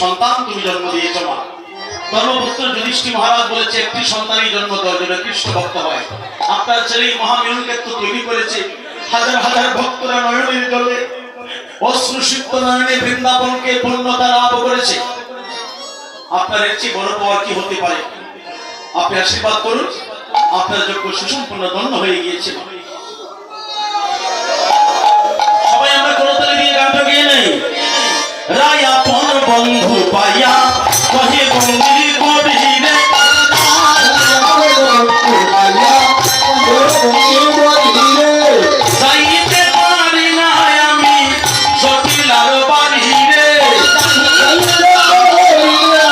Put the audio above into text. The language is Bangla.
সন্তান তুমি জন্ম দিয়েছ মা। ধর্মপুত্র যুধিষ্ঠির মহারাজ বলেছে একটি সন্তানই জন্ম দেওয়ার জন্য কৃষ্ণ ভক্ত হয়। আপনার ছেলে মহামিলন ক্ষেত্র তৈরি করেছে, হাজার হাজার ভক্তরা নয়নের জলে অশ্রুসিক্ত নয়নে বৃন্দাবনকে পূর্ণতা লাভ করেছে। আপনার এর চেয়ে বড় পাওয়া কি হতে পারে? আপনি আশীর্বাদ করুন, আপনার যোগ্য সুসম্পূর্ণ ধন্য হয়ে গিয়েছে। সবাই আমরা করতালি দিয়ে গানটা গেয়ে নেই। রায় আপন বন্ধু